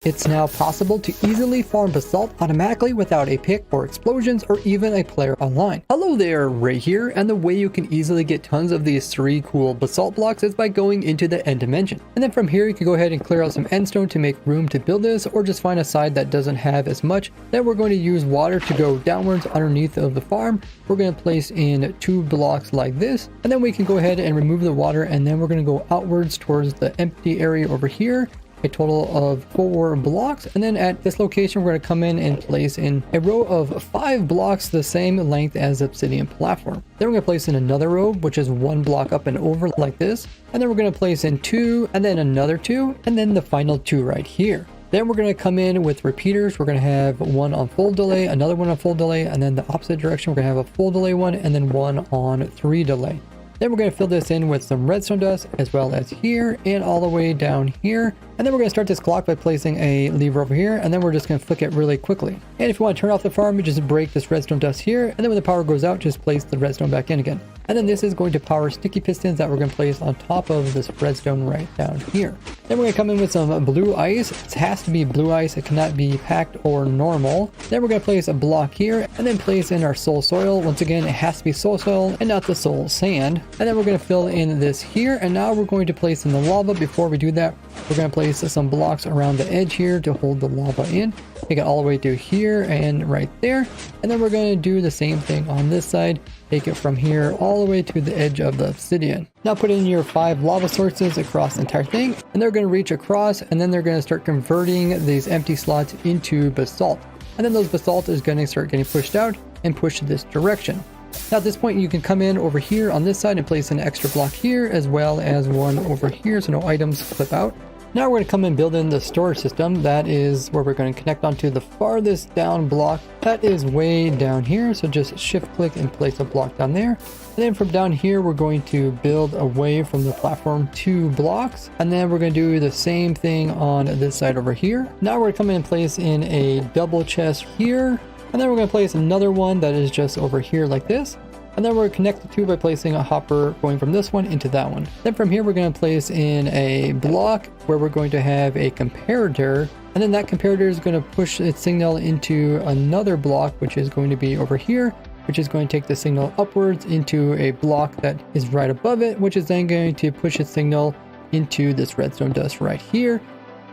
It's now possible to easily farm basalt automatically without a pick or explosions or even a player online. Hello there, Ray here, and the way you can easily get tons of these 3 cool basalt blocks is by going into the end dimension. And then from here you can go ahead and clear out some endstone to make room to build this, or just find a side that doesn't have as much. Then we're going to use water to go downwards underneath of the farm. We're going to place in 2 blocks like this, and then we can go ahead and remove the water, and then we're going to go outwards towards the empty area over here. A total of 4 blocks, and then at this location we're going to come in and place in a row of 5 blocks the same length as the obsidian platform. Then we're going to place in another row which is 1 block up and over like this, and then we're going to place in 2, and then another 2, and then the final 2 right here. Then we're going to come in with repeaters. We're going to have one on full delay, another one on full delay, and then the opposite direction we're going to have a full delay one, and then one on 3 delay. Then we're going to fill this in with some redstone dust, as well as here and all the way down here. And then we're going to start this clock by placing a lever over here, and then we're just going to flick it really quickly. And if you want to turn off the farm, you just break this redstone dust here, and then when the power goes out, just place the redstone back in again. And then this is going to power sticky pistons that we're going to place on top of this redstone right down here. Then we're going to come in with some blue ice. It has to be blue ice. It cannot be packed or normal. Then we're going to place a block here, and then place in our soul soil. Once again, it has to be soul soil and not the soul sand. And then we're going to fill in this here, and now we're going to place in the lava. Before we do that, we're going to place some blocks around the edge here to hold the lava in. Take it all the way to here and right there. And then we're going to do the same thing on this side. Take it from here all the way to the edge of the obsidian. Now put in your 5 lava sources across the entire thing, and they're going to reach across, and then they're going to start converting these empty slots into basalt. And then those basalt is going to start getting pushed out and pushed this direction. Now at this point you can come in over here on this side and place an extra block here, as well as one over here so no items flip out. Now we're going to come and build in the storage system. That is where we're going to connect onto the farthest down block. That is way down here, so just shift click and place a block down there. And then from down here we're going to build away from the platform 2 blocks, and then we're going to do the same thing on this side over here. Now we're going to come in and place in a double chest here, and then we're going to place another one that is just over here like this. And then we're connected to by placing a hopper going from this one into that one. Then from here we're going to place in a block where we're going to have a comparator, and then that comparator is going to push its signal into another block which is going to be over here, which is going to take the signal upwards into a block that is right above it, which is then going to push its signal into this redstone dust right here.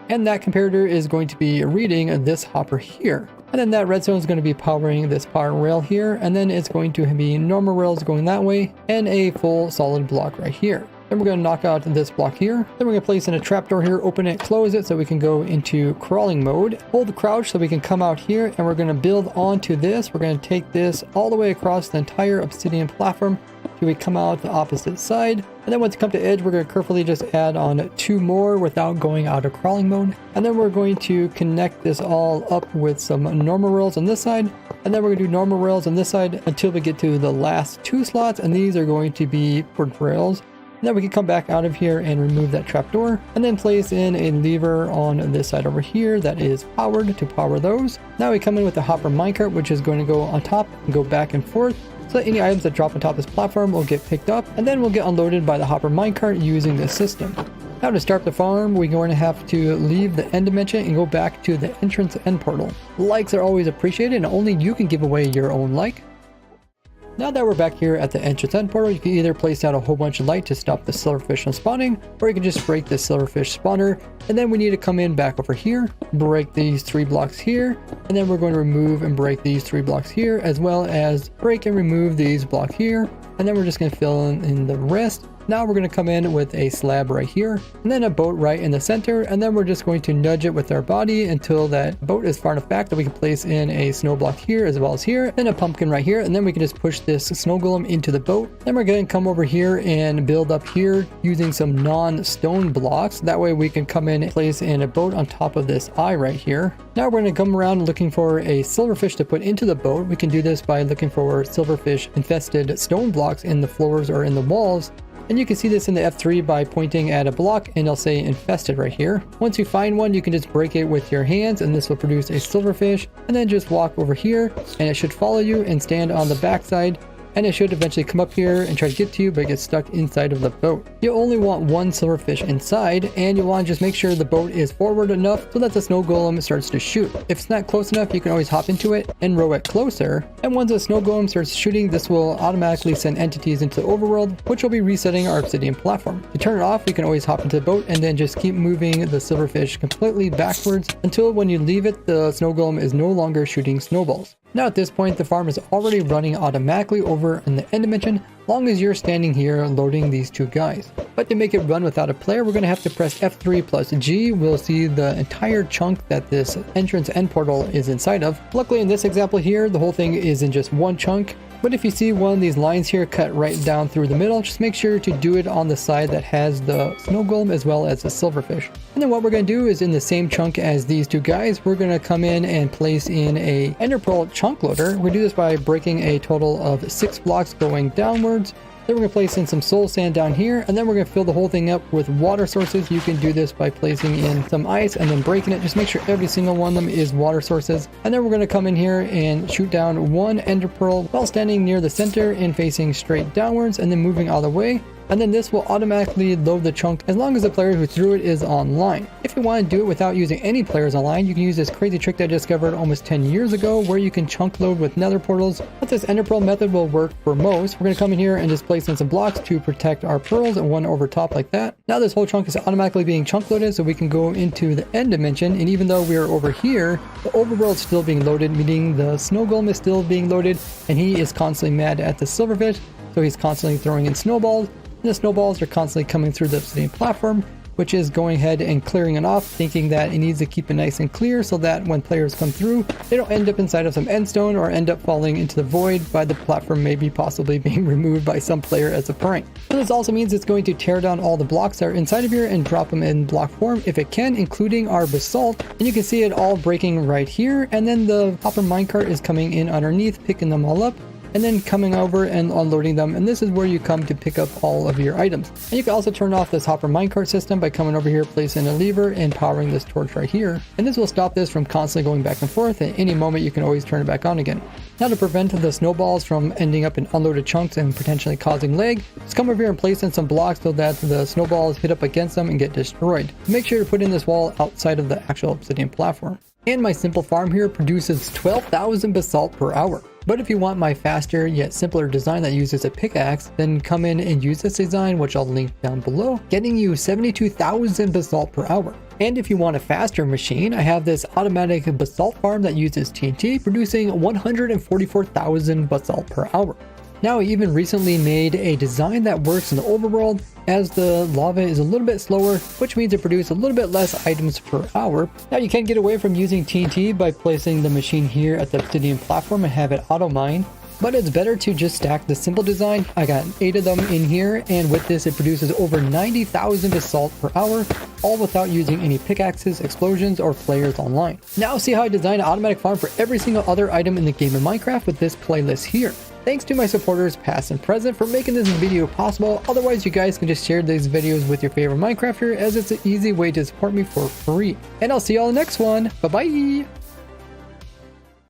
And that comparator is going to be reading this hopper here. And then that redstone is going to be powering this power rail here, and then it's going to be normal rails going that way, and a full solid block right here. Then we're going to knock out this block here. Then we're going to place in a trapdoor here, open it, close it so we can go into crawling mode. Hold the crouch so we can come out here, and we're going to build onto this. We're going to take this all the way across the entire obsidian platform till we come out the opposite side. And then once you come to edge, we're going to carefully just add on 2 more without going out of crawling mode. And then we're going to connect this all up with some normal rails on this side. And then we're going to do normal rails on this side until we get to the last 2 slots. And these are going to be upward rails. And then we can come back out of here and remove that trapdoor, and then place in a lever on this side over here that is powered to power those. Now we come in with the hopper minecart, which is going to go on top and go back and forth, so that any items that drop on top of this platform will get picked up, and then will get unloaded by the hopper minecart using this system. Now to start the farm, we're going to have to leave the end dimension and go back to the entrance end portal. Likes are always appreciated, and only you can give away your own like. Now that we're back here at the entrance end portal, you can either place down a whole bunch of light to stop the silverfish from spawning, or you can just break the silverfish spawner. And then we need to come in back over here, break these 3 blocks here, and then we're going to remove and break these 3 blocks here, as well as break and remove these blocks here. And then we're just going to fill in the rest. Now we're going to come in with a slab right here, and then a boat right in the center, and then we're just going to nudge it with our body until that boat is far enough back that we can place in a snow block here as well as here, then a pumpkin right here, and then we can just push this snow golem into the boat. Then we're going to come over here and build up here using some non-stone blocks. That way we can come in and place in a boat on top of this eye right here. Now we're going to come around looking for a silverfish to put into the boat. We can do this by looking for silverfish infested stone blocks in the floors or in the walls. And you can see this in the F3 by pointing at a block, and it'll say infested right here. Once you find one, you can just break it with your hands, and this will produce a silverfish. And then just walk over here, and it should follow you and stand on the backside and it should eventually come up here and try to get to you, but it gets stuck inside of the boat. You only want one silverfish inside, and you want to just make sure the boat is forward enough so that the snow golem starts to shoot. If it's not close enough, you can always hop into it and row it closer, and once the snow golem starts shooting, this will automatically send entities into the overworld, which will be resetting our obsidian platform. To turn it off, you can always hop into the boat and then just keep moving the silverfish completely backwards until when you leave it, the snow golem is no longer shooting snowballs. Now at this point, the farm is already running automatically over in the end dimension, long as you're standing here loading these two guys. But to make it run without a player, we're going to have to press F3 plus G. We'll see the entire chunk that this entrance end portal is inside of. Luckily in this example here, the whole thing is in just one chunk. But if you see one of these lines here cut right down through the middle, just make sure to do it on the side that has the snow golem as well as the silverfish. And then what we're going to do is in the same chunk as these two guys, we're going to come in and place in a ender pearl chunk loader. We're going to do this by breaking a total of 6 blocks going downwards. Then we're going to place in some soul sand down here, and then we're going to fill the whole thing up with water sources. You can do this by placing in some ice and then breaking it. Just make sure every single one of them is water sources. And then we're going to come in here and shoot down one ender pearl while standing near the center and facing straight downwards and then moving out of the way. And then this will automatically load the chunk as long as the player who threw it is online. If you want to do it without using any players online, you can use this crazy trick that I discovered almost 10 years ago where you can chunk load with nether portals. But this ender pearl method will work for most. We're going to come in here and just place in some blocks to protect our pearls and one over top like that. Now this whole chunk is automatically being chunk loaded so we can go into the end dimension, and even though we are over here, the overworld is still being loaded, meaning the snow golem is still being loaded and he is constantly mad at the silverfish, so he's constantly throwing in snowballs. The snowballs are constantly coming through the obsidian platform, which is going ahead and clearing it off, thinking that it needs to keep it nice and clear so that when players come through, they don't end up inside of some endstone or end up falling into the void by the platform maybe possibly being removed by some player as a prank. But this also means it's going to tear down all the blocks that are inside of here and drop them in block form if it can, including our basalt. And you can see it all breaking right here, and then the hopper minecart is coming in underneath, picking them all up, and then coming over and unloading them, and this is where you come to pick up all of your items. And you can also turn off this hopper minecart system by coming over here, placing a lever and powering this torch right here, and this will stop this from constantly going back and forth. At any moment you can always turn it back on again. Now to prevent the snowballs from ending up in unloaded chunks and potentially causing lag, just come over here and place in some blocks so that the snowballs hit up against them and get destroyed. Make sure to put in this wall outside of the actual obsidian platform. And my simple farm here produces 12,000 basalt per hour. But if you want my faster yet simpler design that uses a pickaxe, then come in and use this design, which I'll link down below, getting you 72,000 basalt per hour. And if you want a faster machine, I have this automatic basalt farm that uses TNT, producing 144,000 basalt per hour. Now I even recently made a design that works in the overworld as the lava is a little bit slower, which means it produces a little bit less items per hour. Now you can get away from using TNT by placing the machine here at the obsidian platform and have it auto mine. But it's better to just stack the simple design. I got 8 of them in here, and with this it produces over 90,000 basalt per hour, all without using any pickaxes, explosions, or players online. Now see how I designed an automatic farm for every single other item in the game of Minecraft with this playlist here. Thanks to my supporters past and present for making this video possible. Otherwise you guys can just share these videos with your favorite Minecrafter, as it's an easy way to support me for free. And I'll see y'all in the next one. Bye bye!